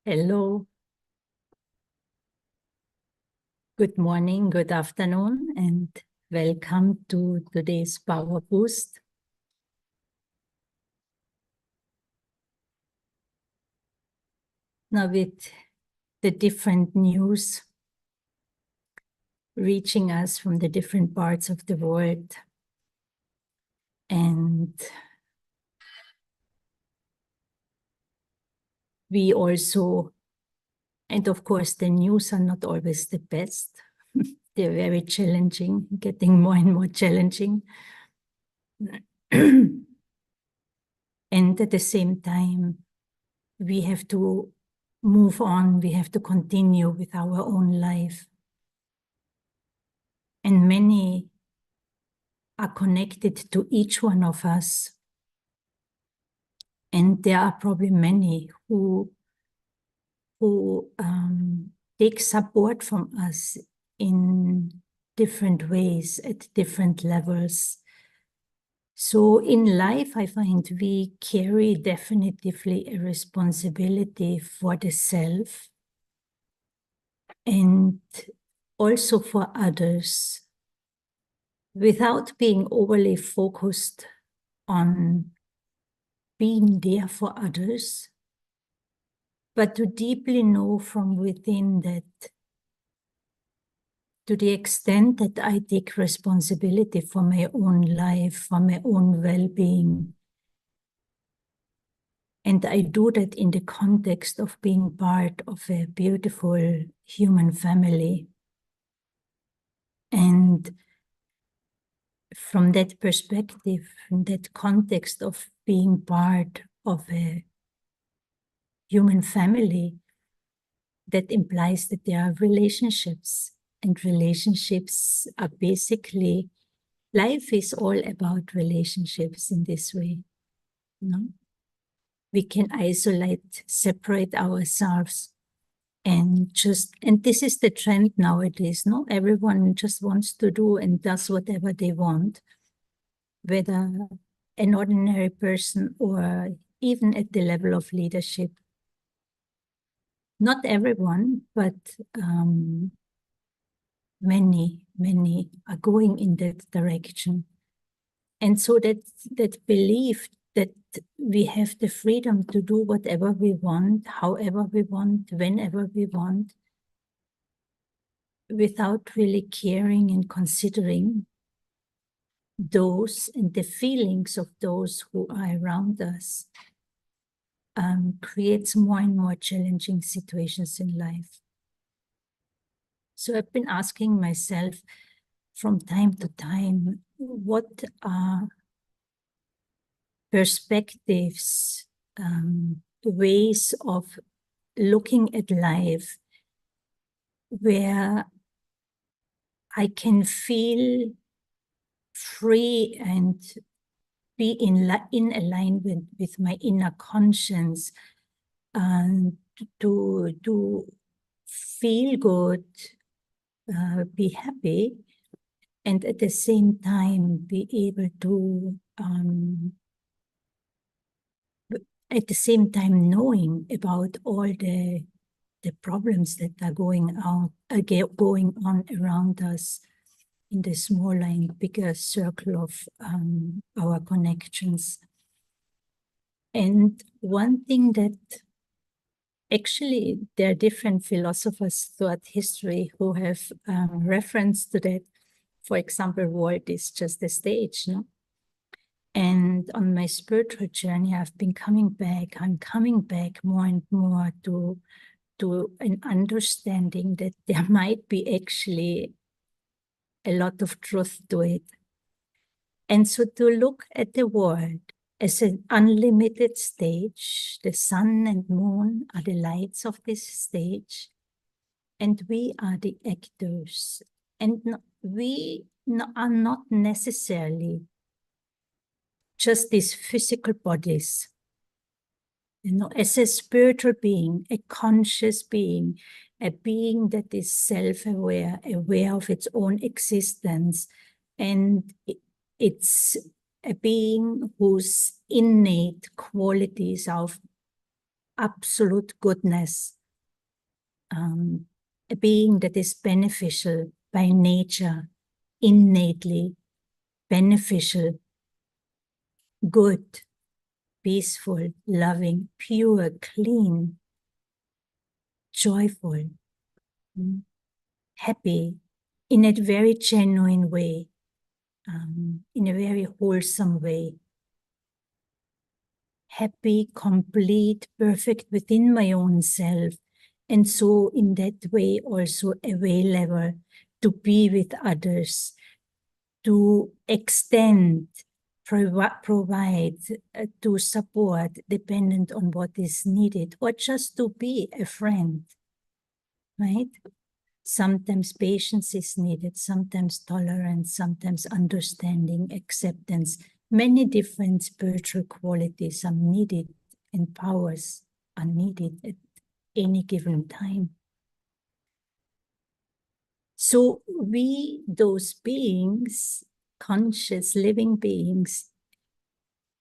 Hello. Good morning, good afternoon, and welcome to today's Powerboost. Now, with the different news reaching us from the different parts of the world, and we also, and of course, the news are not always the best. They're very challenging, getting more and more challenging. And at the same time, we have to move on, we have to continue with our own life. And many are connected to each one of us. And there are probably many who take support from us in different ways, at different levels. So in life, I find we carry definitively a responsibility for the self and also for others, without being overly focused on being there for others, but to deeply know from within that to the extent that I take responsibility for my own life, for my own well-being, and I do that in the context of being part of a beautiful human family. And from that perspective, from that context of being part of a human family, that implies that there are relationships, and relationships are basically, life is all about relationships in this way. No? We can isolate, separate ourselves, and this is the trend nowadays, no? Everyone just wants to do and does whatever they want, whether an ordinary person or even at the level of leadership. Not everyone, but many are going in that direction. And so that belief that we have the freedom to do whatever we want, however we want, whenever we want, without really caring and considering those and the feelings of those who are around us, creates more and more challenging situations in life. So I've been asking myself from time to time, what are perspectives, ways of looking at life where I can feel free and be in alignment with my inner conscience, and to feel good, be happy, and at the same time be able to, at the same time knowing about all the problems that are going on around us in the smaller and bigger circle of our connections. And one thing that actually there are different philosophers throughout history who have reference to that. For example, world is just a stage, no? And on my spiritual journey, I'm coming back more and more to an understanding that there might be actually a lot of truth to it. And so to look at the world as an unlimited stage, the sun and moon are the lights of this stage, and we are the actors. And we are not necessarily just these physical bodies. You know, as a spiritual being, a conscious being, a being that is self-aware, aware of its own existence, and it's a being whose innate qualities of absolute goodness, a being that is beneficial by nature, innately beneficial, good, peaceful, loving, pure, clean, joyful, happy, in a very genuine way, in a very wholesome way. Happy, complete, perfect within my own self. And so in that way also available to be with others, to extend, provide, to support, dependent on what is needed, or just to be a friend, right? Sometimes patience is needed, sometimes tolerance, sometimes understanding, acceptance. Many different spiritual qualities are needed and powers are needed at any given time. So we, those beings, conscious living beings,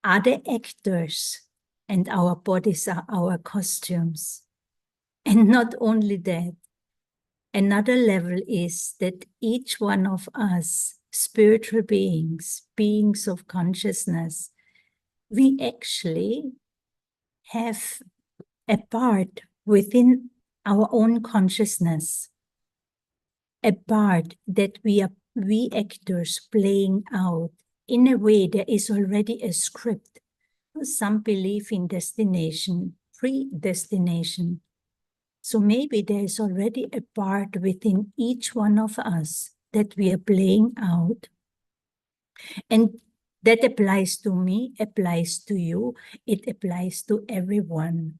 are the actors, and our bodies are our costumes. And not only that, another level is that each one of us, spiritual beings, beings of consciousness, we actually have a part within our own consciousness, a part that we actors playing out. In a way, there is already a script. Some believe in destination, predestination. So maybe there is already a part within each one of us that we are playing out. And that applies to me, applies to you, it applies to everyone.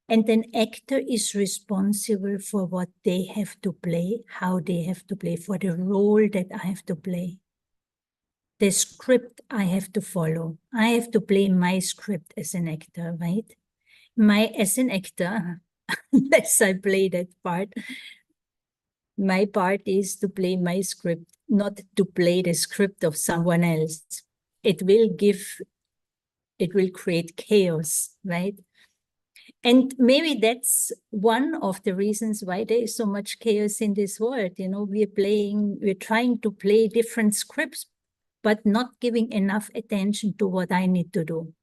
And an actor is responsible for what they have to play, how they have to play, for the role that I have to play. The script I have to follow. I have to play my script as an actor, right? As an actor, unless I play that part, my part is to play my script, not to play the script of someone else. It will create chaos, right? And maybe that's one of the reasons why there is so much chaos in this world. You know, we're trying to play different scripts, but not giving enough attention to what I need to do.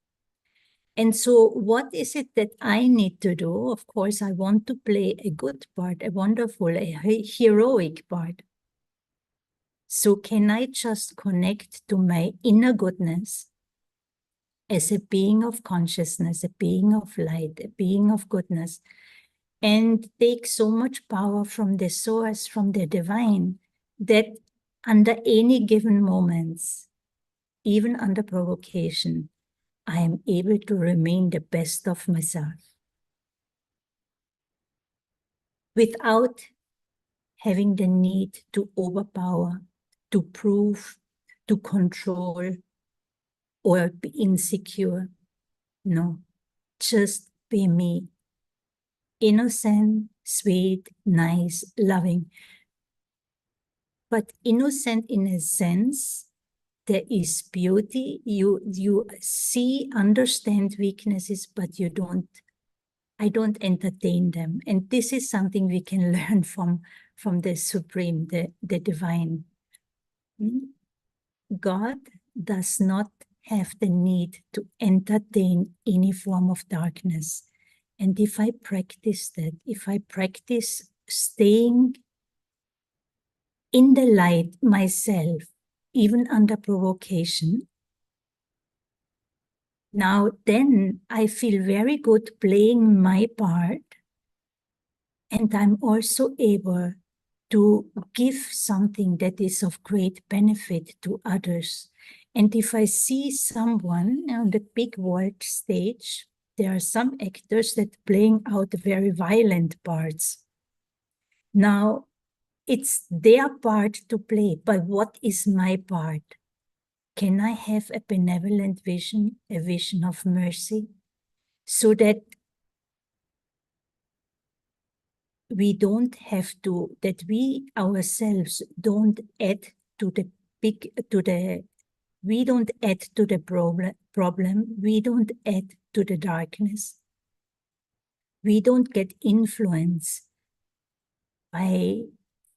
And so what is it that I need to do? Of course, I want to play a good part, a wonderful, a heroic part. So can I just connect to my inner goodness as a being of consciousness, a being of light, a being of goodness, and take so much power from the source, from the divine, that under any given moments, even under provocation, I am able to remain the best of myself without having the need to overpower, to prove, to control, or be insecure. No, just be me. Innocent, sweet, nice, loving. But innocent in a sense, there is beauty. You see, understand weaknesses, but I don't entertain them. And this is something we can learn from the Supreme, the Divine. God does not have the need to entertain any form of darkness. And if I practice that, if I practice staying in the light myself, even under provocation, now then I feel very good playing my part, and I'm also able to give something that is of great benefit to others. And if I see someone on the big world stage, there are some actors that playing out very violent parts. Now, it's their part to play, but what is my part? Can I have a benevolent vision, a vision of mercy, so that we don't have to, that we ourselves don't add to the we don't add to the problem, we don't add to the darkness. We don't get influenced by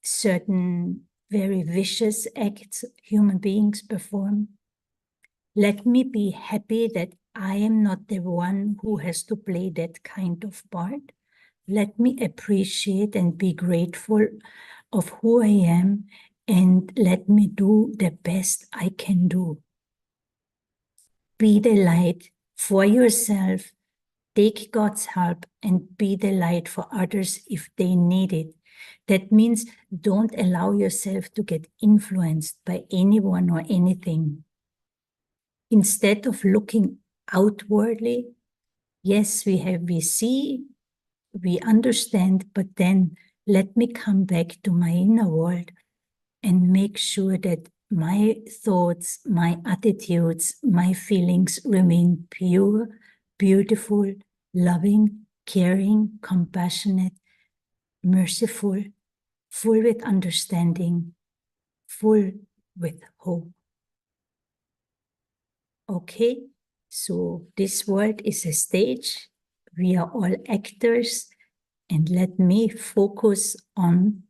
certain very vicious acts human beings perform. Let me be happy that I am not the one who has to play that kind of part. Let me appreciate and be grateful of who I am, and let me do the best I can do. Be the light for yourself, take God's help, and be the light for others if they need it. That means don't allow yourself to get influenced by anyone or anything. Instead of looking outwardly, yes, we see, we understand, but then let me come back to my inner world and make sure that my thoughts, my attitudes, my feelings remain pure, beautiful, loving, caring, compassionate, merciful, full with understanding, full with hope. Okay, so this world is a stage. We are all actors, and let me focus on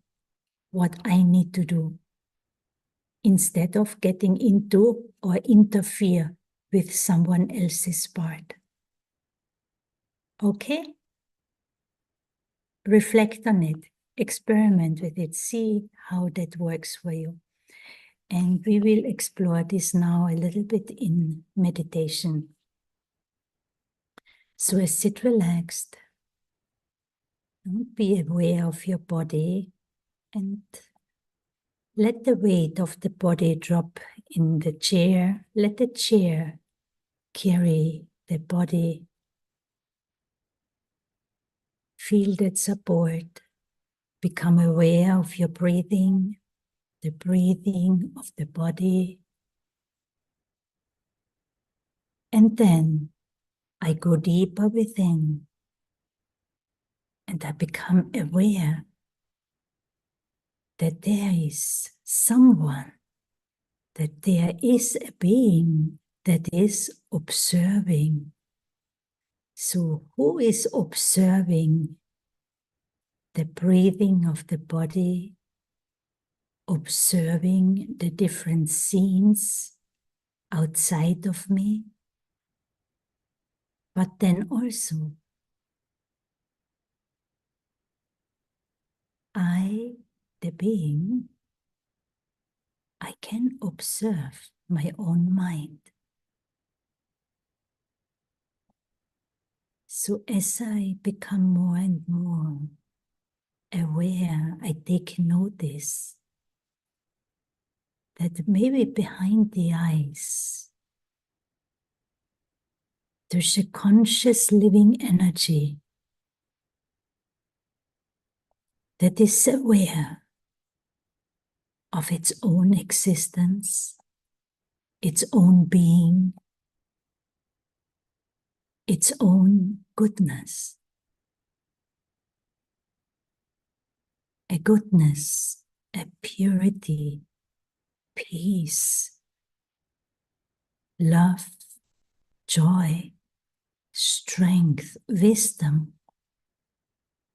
what I need to do instead of getting into or interfere with someone else's part. Okay? Reflect on it, experiment with it, see how that works for you. And we will explore this now a little bit in meditation. So sit relaxed, be aware of your body, and let the weight of the body drop in the chair. Let the chair carry the body. Feel that support. Become aware of your breathing, the breathing of the body. And then I go deeper within and I become aware that there is someone, that there is a being that is observing. So who is observing the breathing of the body, observing the different scenes outside of me? But then also, I, the being, I can observe my own mind. So as I become more and more aware, I take notice that maybe behind the eyes, there's a conscious living energy that is aware of its own existence, its own being, its own goodness. A goodness, a purity, peace, love, joy, strength, wisdom,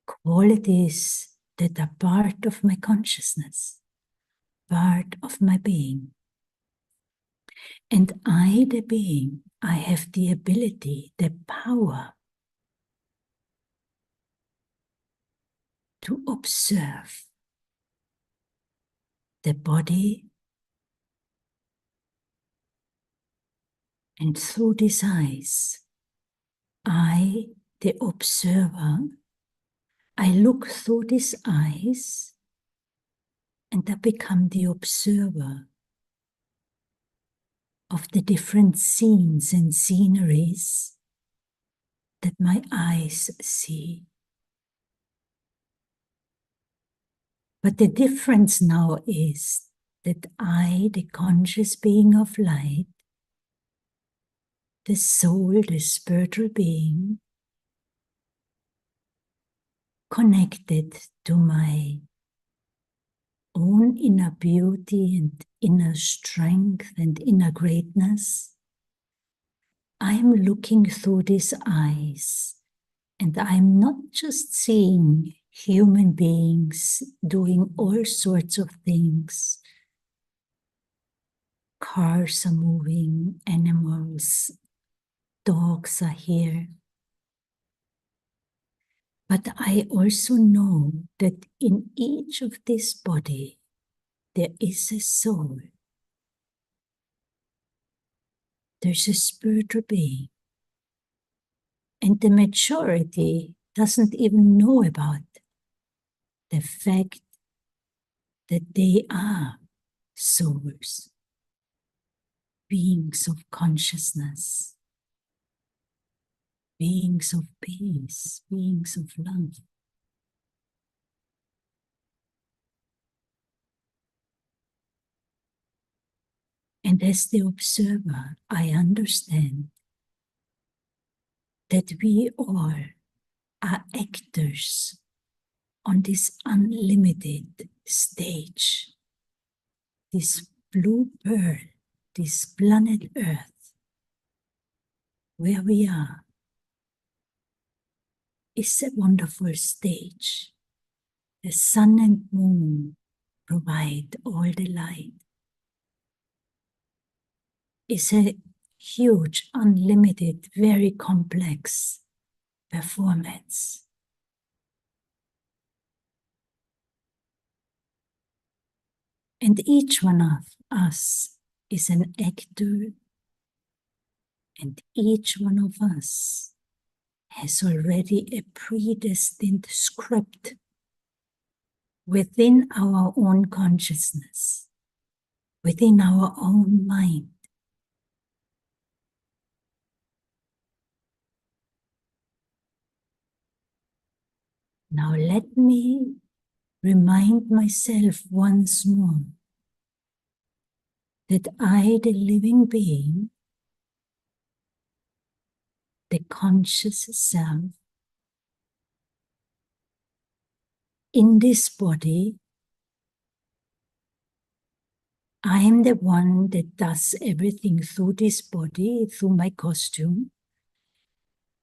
qualities that are part of my consciousness, part of my being. And I, the being, I have the ability, the power to observe the body, and through these eyes, I, the observer, I look through these eyes and I become the observer of the different scenes and sceneries that my eyes see. But the difference now is that I, the conscious being of light, the soul, the spiritual being, connected to my own inner beauty and inner strength and inner greatness, I am looking through these eyes And I'm not just seeing human beings doing all sorts of things. Cars are moving, animals, dogs are here. But I also know that in each of this body, there is a soul. There's a spiritual being. And the majority doesn't even know about the fact that they are souls, beings of consciousness, beings of peace, beings of love. And as the observer, I understand that we all are actors on this unlimited stage, this blue pearl, this planet Earth, where we are, is a wonderful stage. The sun and moon provide all the light. It's a huge, unlimited, very complex performance. And each one of us is an actor, and each one of us has already a predestined script within our own consciousness, within our own mind. Now let me remind myself once more that I, the living being, the conscious self, in this body, I am the one that does everything through this body, through my costume.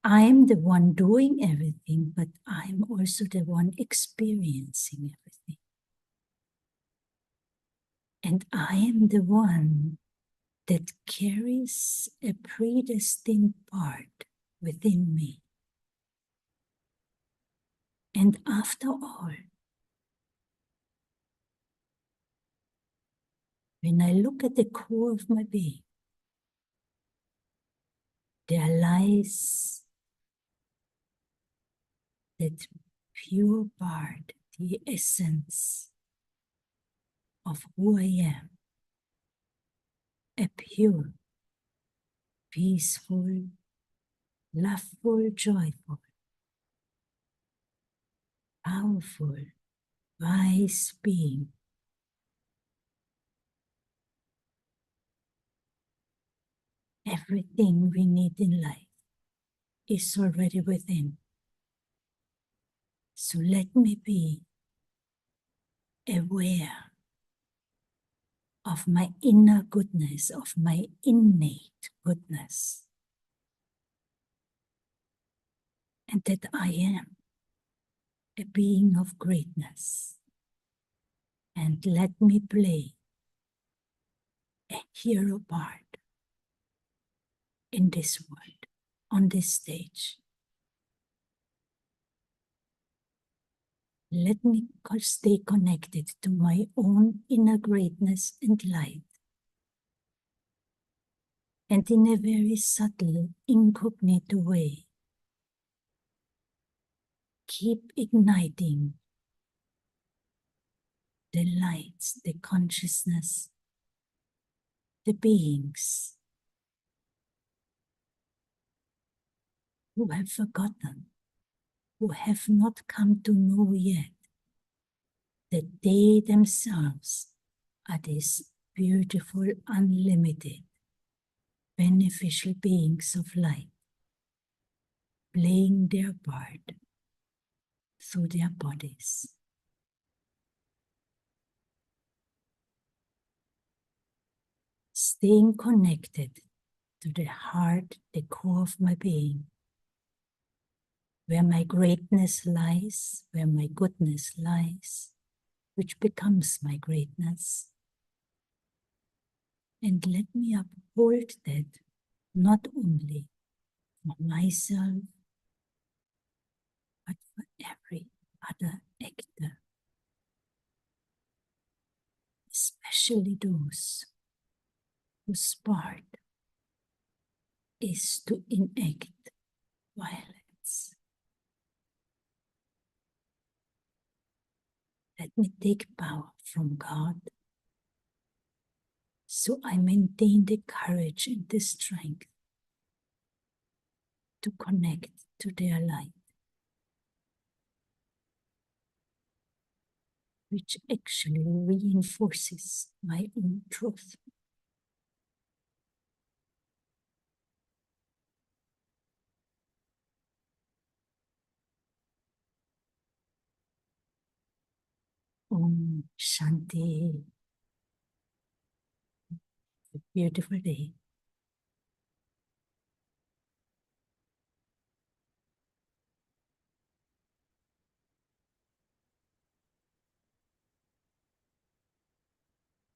I am the one doing everything, but I am also the one experiencing everything. And I am the one that carries a predestined part within me. And after all, when I look at the core of my being, there lies that pure part, the essence of who I am, a pure, peaceful, loveful, joyful, powerful, wise being. Everything we need in life is already within. So let me be aware of my inner goodness, of my innate goodness, and that I am a being of greatness. And let me play a hero part in this world, on this stage. Let me stay connected to my own inner greatness and light. And in a very subtle, incognito way, keep igniting the lights, the consciousness, the beings who have forgotten, who have not come to know yet that they themselves are these beautiful, unlimited, beneficial beings of light, playing their part through their bodies. Staying connected to the heart, the core of my being, where my greatness lies, where my goodness lies, which becomes my greatness. And let me uphold that not only for myself, but for every other actor, especially those whose part is to enact violence. Let me take power from God, so I maintain the courage and the strength to connect to their light, which actually reinforces my own truth. Om Shanti. A beautiful day.